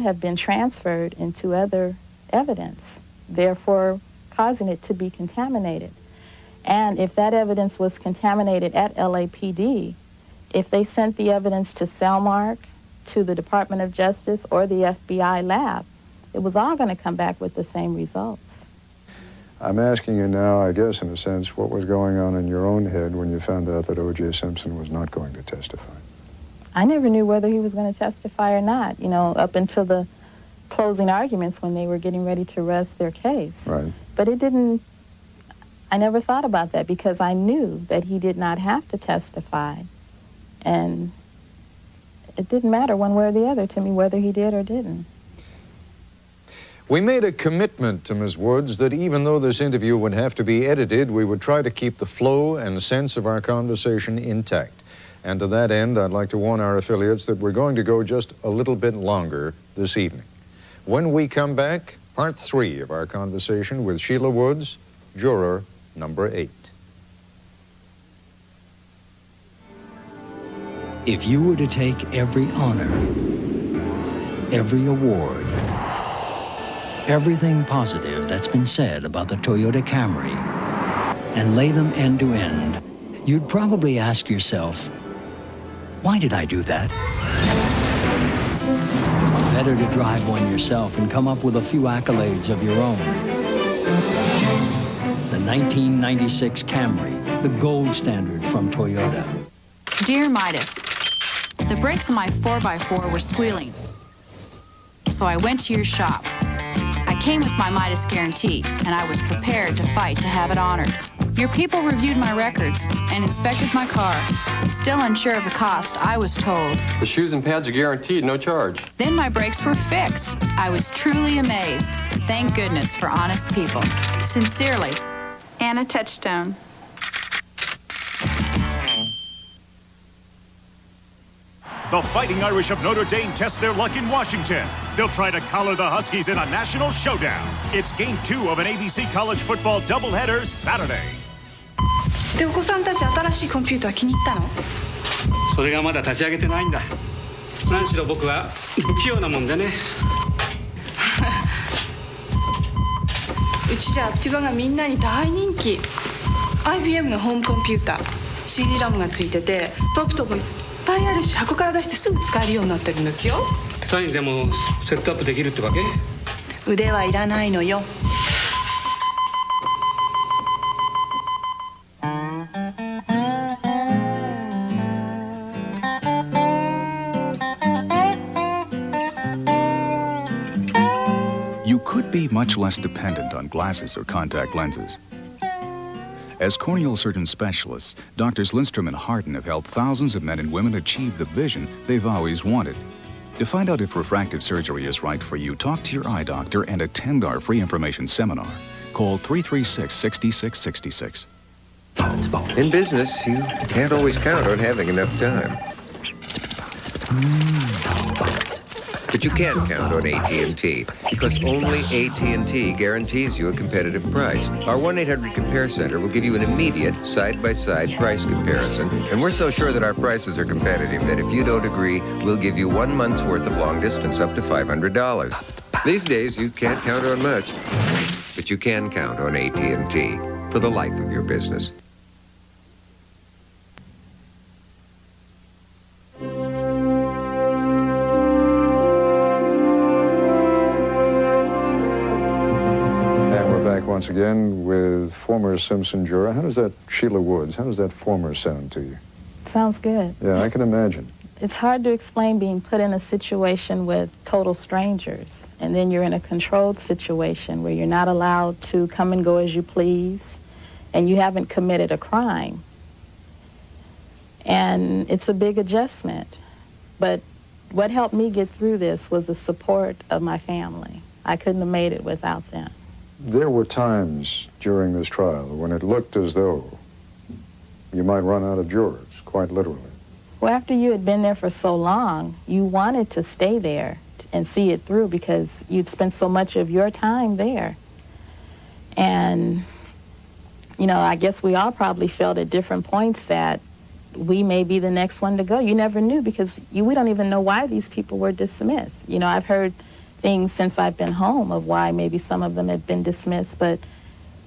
have been transferred into other evidence, therefore causing it to be contaminated. And if that evidence was contaminated at LAPD, if they sent the evidence to Cellmark, to the Department of Justice, or the FBI lab, it was all going to come back with the same results. I'm asking you now, I guess, in a sense, what was going on in your own head when you found out that O.J. Simpson was not going to testify? I never knew whether he was going to testify or not, you know, up until the closing arguments when they were getting ready to rest their case. Right. But it didn't, I never thought about that because I knew that he did not have to testify. And it didn't matter one way or the other to me whether he did or didn't. We made a commitment to Ms. Woods that even though this interview would have to be edited, we would try to keep the flow and sense of our conversation intact. And to that end, I'd like to warn our affiliates that we're going to go just a little bit longer this evening. When we come back, part 3 of our conversation with Sheila Woods, juror number 8. If you were to take every honor, every award, everything positive that's been said about the Toyota Camry and lay them end to end, you'd probably ask yourself, why did I do that? Better to drive one yourself and come up with a few accolades of your own. The 1996 Camry, the gold standard from Toyota. Dear Midas, the brakes on my 4x4 were squealing, so I went to your shop. I came with my Midas guarantee, and I was prepared to fight to have it honored. Your people reviewed my records and inspected my car. Still unsure of the cost, I was told. The shoes and pads are guaranteed, no charge. Then my brakes were fixed. I was truly amazed. Thank goodness for honest people. Sincerely, Anna Touchstone. The Fighting Irish of Notre Dame test their luck in Washington. They'll try to collar the Huskies in a national showdown. It's Game 2 of an ABC College football doubleheader Saturday. で、お子さんたち新しいコンピューター気に入ったの？それがまだ立ち上げてないんだ。何しろ僕は不器用なもんでね。うちじゃアプティバがみんなに大人気。IBM のホームコンピューター、CD ラムがついてて、トップトップいっぱいあるし、箱から出してすぐ使えるようになってるんですよ。誰にでもセットアップできるってわけ？腕はいらないのよ。You could be much less dependent on glasses or contact lenses. As corneal surgeon specialists, Doctors Lindstrom and Hardten have helped thousands of men and women achieve the vision they've always wanted. To find out if refractive surgery is right for you, talk to your eye doctor and attend our free information seminar. Call 336-6666. In business, you can't always count on having enough time. But you can count on AT&T, because only AT&T guarantees you a competitive price. Our 1-800-COMPARE Center will give you an immediate side-by-side price comparison. And we're so sure that our prices are competitive that if you don't agree, we'll give you 1 month's worth of long distance up to $500. These days, you can't count on much, but you can count on AT&T for the life of your business. Once again with former Simpson juror. How does that, Sheila Woods, how does that former sound to you? Sounds good. Yeah, I can imagine. It's hard to explain being put in a situation with total strangers, and then you're in a controlled situation where you're not allowed to come and go as you please, and you haven't committed a crime. And it's a big adjustment. But what helped me get through this was the support of my family. I couldn't have made it without them. There were times during this trial when it looked as though you might run out of jurors, quite literally. Well, after you had been there for so long, you wanted to stay there and see it through because you'd spent so much of your time there. And, you know, I guess we all probably felt at different points that we may be the next one to go. You never knew, because we don't even know why these people were dismissed. You know, I've heard things since I've been home of why maybe some of them have been dismissed, but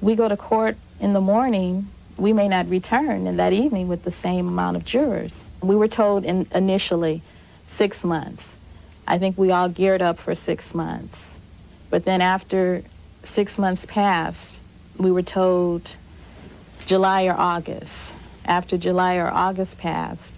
we go to court in the morning, we may not return in that evening with the same amount of jurors. We were told initially 6 months. I think we all geared up for 6 months. But then after 6 months passed, we were told July or August. After July or August passed,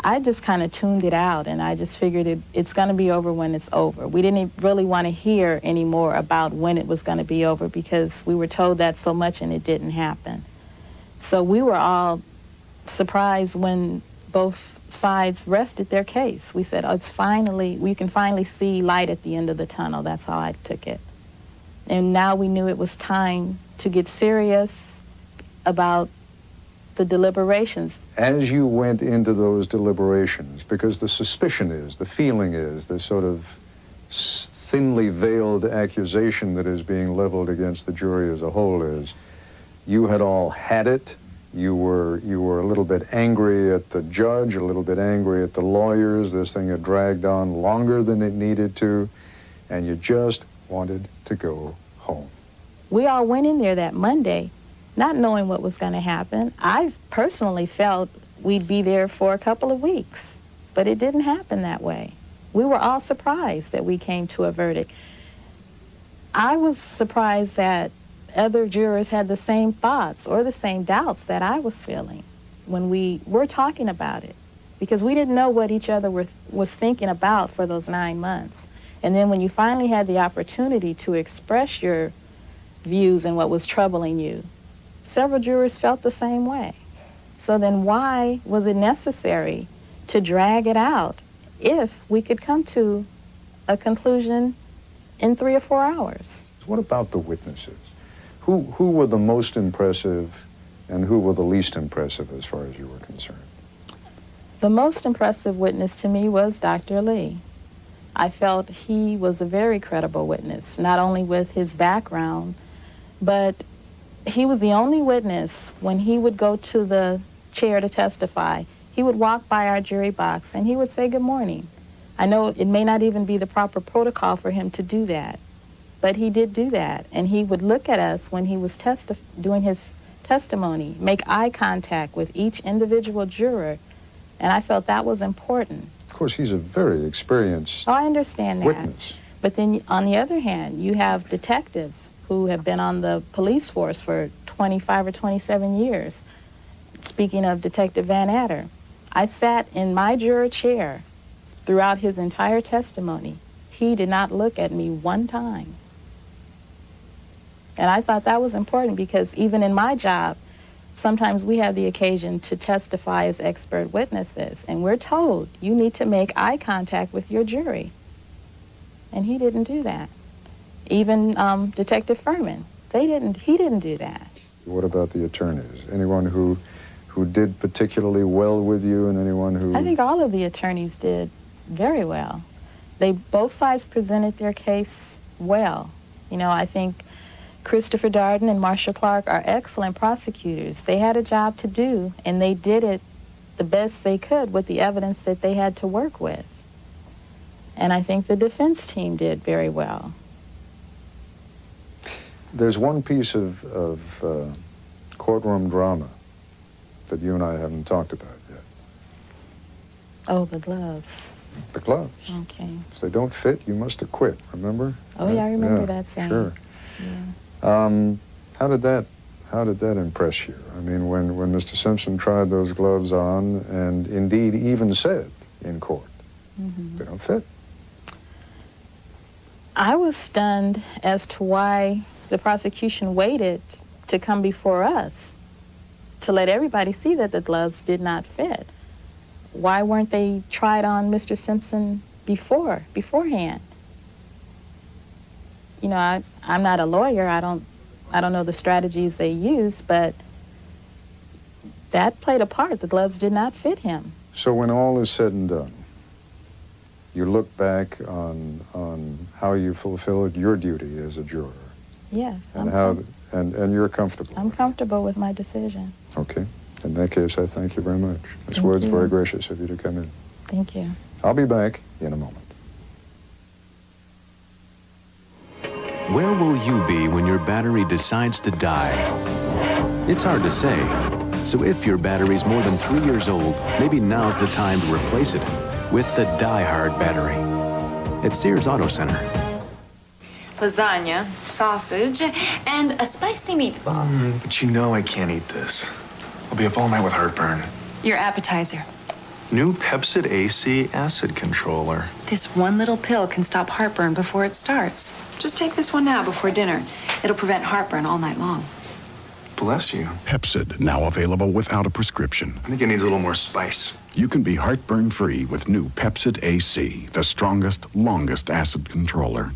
I just kind of tuned it out, and I just figured it's going to be over when it's over. We didn't really want to hear anymore about when it was going to be over, because we were told that so much and it didn't happen. So we were all surprised when both sides rested their case. We said, oh, we can finally see light at the end of the tunnel. That's how I took it. And now we knew it was time to get serious about the deliberations. As you went into those deliberations, because the suspicion is, the feeling is, the sort of thinly veiled accusation that is being leveled against the jury as a whole is, you had all had it. You were a little bit angry at the judge, a little bit angry at the lawyers. This thing had dragged on longer than it needed to, and you just wanted to go home. We all went in there that Monday not knowing what was going to happen. I personally felt we'd be there for a couple of weeks, but it didn't happen that way. We were all surprised that we came to a verdict. I was surprised that other jurors had the same thoughts or the same doubts that I was feeling when we were talking about it, because we didn't know what each other was thinking about for those 9 months. And then when you finally had the opportunity to express your views and what was troubling you, several jurors felt the same way. So then why was it necessary to drag it out if we could come to a conclusion in 3 or 4 hours? What about the witnesses? Who were the most impressive and who were the least impressive as far as you were concerned? The most impressive witness to me was Dr. Lee. I felt he was a very credible witness, not only with his background, but he was the only witness when he would go to the chair to testify. He would walk by our jury box and he would say good morning. I know it may not even be the proper protocol for him to do that, but he did do that. And he would look at us when he was doing his testimony, make eye contact with each individual juror, and I felt that was important. Of course, he's a very experienced I understand that. witness. But then on the other hand, you have detectives who have been on the police force for 25 or 27 years. Speaking of Detective Van Adder, I sat in my juror chair throughout his entire testimony. He did not look at me one time. And I thought that was important, because even in my job, sometimes we have the occasion to testify as expert witnesses, and we're told you need to make eye contact with your jury. And he didn't do that. Even Detective Furman, he didn't do that. What about the attorneys? Anyone who did particularly well with you, and anyone who... I think all of the attorneys did very well. Both sides presented their case well. You know, I think Christopher Darden and Marshal Clark are excellent prosecutors. They had a job to do, and they did it the best they could with the evidence that they had to work with. And I think the defense team did very well. There's one piece of courtroom drama that you and I haven't talked about yet. Oh, the gloves. The gloves. Okay. If they don't fit, you must acquit, remember? Oh, yeah, I remember that saying. Sure. Yeah. How did that impress you? I mean, when Mr. Simpson tried those gloves on, and indeed even said in court, they don't fit. I was stunned as to why the prosecution waited to come before us to let everybody see that the gloves did not fit. Why weren't they tried on Mr. Simpson beforehand? You know, I'm not a lawyer. I don't know the strategies they use, but that played a part. The gloves did not fit him. So when all is said and done, you look back on how you fulfilled your duty as a juror. Yes. And and you're comfortable. I'm comfortable with my decision. Okay. In that case, I thank you very much. Ms. Woods, very gracious of you to come in. Thank you. I'll be back in a moment. Where will you be when your battery decides to die? It's hard to say. So if your battery's more than 3 years old, maybe now's the time to replace it with the DieHard battery at Sears Auto Center. Lasagna, sausage, and a spicy meatball. But you know I can't eat this. I'll be up all night with heartburn. Your appetizer. New Pepcid AC acid controller. This one little pill can stop heartburn before it starts. Just take this one now before dinner. It'll prevent heartburn all night long. Bless you. Pepcid, now available without a prescription. I think it needs a little more spice. You can be heartburn-free with new Pepcid AC, the strongest, longest acid controller.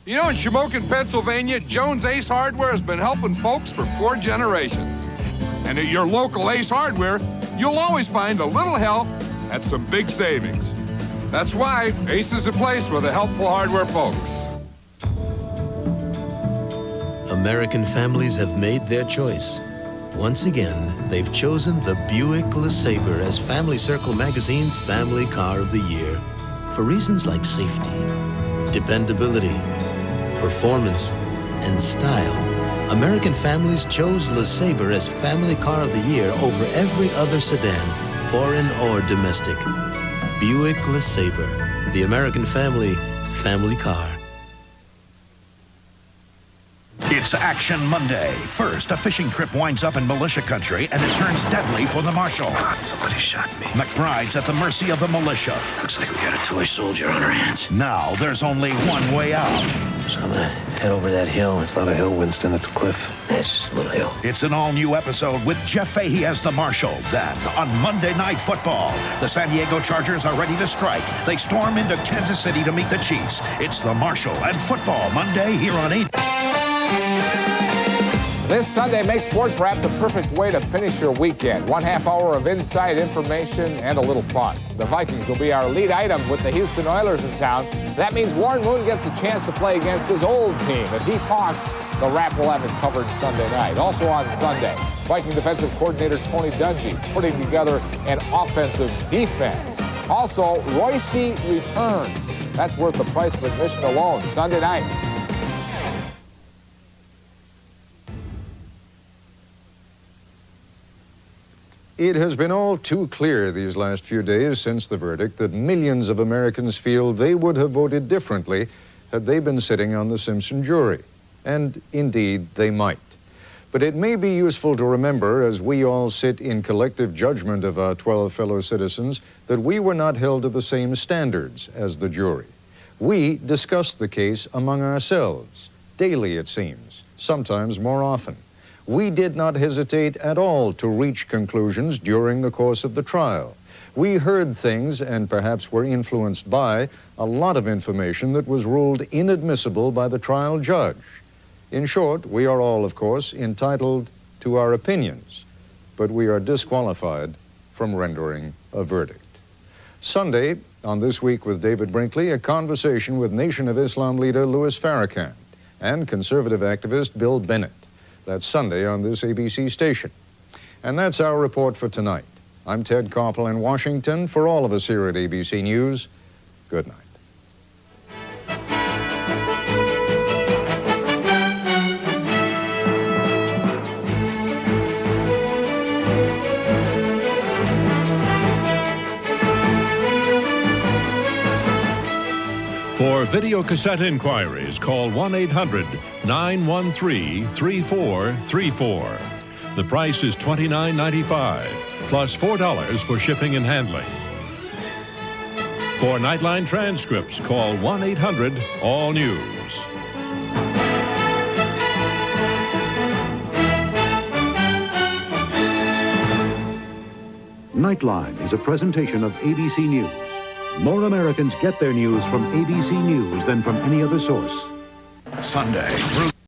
You know, in Shamokin, Pennsylvania, Jones Ace Hardware has been helping folks for 4 generations. And at your local Ace Hardware, you'll always find a little help at some big savings. That's why Ace is a place for the helpful hardware folks. American families have made their choice. Once again, they've chosen the Buick LeSabre as Family Circle magazine's Family Car of the Year for reasons like safety, dependability, performance, and style. American families chose LeSabre as Family Car of the Year over every other sedan, foreign or domestic. Buick LeSabre, the American family car. It's Action Monday. First, a fishing trip winds up in militia country, and it turns deadly for the Marshal. Somebody shot me. McBride's at the mercy of the militia. Looks like we got a toy soldier on our hands. Now, there's only one way out. So I'm gonna head over that hill. It's not a hill, Winston. It's a cliff. It's just a little hill. It's an all-new episode with Jeff Fahey as the Marshal. Then, on Monday Night Football, the San Diego Chargers are ready to strike. They storm into Kansas City to meet the Chiefs. It's the Marshal and Football Monday here on 8. This Sunday, make Sports Wrap the perfect way to finish your weekend. 1/2 hour of insight, information, and a little fun. The Vikings will be our lead item with the Houston Oilers in town. That means Warren Moon gets a chance to play against his old team. If he talks, the Wrap will have it covered Sunday night. Also on Sunday, Viking defensive coordinator Tony Dungy putting together an offensive defense. Also, Royce returns. That's worth the price of admission alone. Sunday night. It has been all too clear these last few days since the verdict that millions of Americans feel they would have voted differently had they been sitting on the Simpson jury. And indeed, they might. But it may be useful to remember, as we all sit in collective judgment of our 12 fellow citizens, that we were not held to the same standards as the jury. We discussed the case among ourselves, daily it seems, sometimes more often. We did not hesitate at all to reach conclusions during the course of the trial. We heard things and perhaps were influenced by a lot of information that was ruled inadmissible by the trial judge. In short, we are all, of course, entitled to our opinions, but we are disqualified from rendering a verdict. Sunday, on This Week with David Brinkley, a conversation with Nation of Islam leader Louis Farrakhan and conservative activist Bill Bennett. That's Sunday on this ABC station. And that's our report for tonight. I'm Ted Koppel in Washington. For all of us here at ABC News, good night. For videocassette inquiries, call 1-800-913-3434. The price is $29.95, plus $4 for shipping and handling. For Nightline transcripts, call 1-800-ALL-NEWS. Nightline is a presentation of ABC News. More Americans get their news from ABC News than from any other source. Sunday.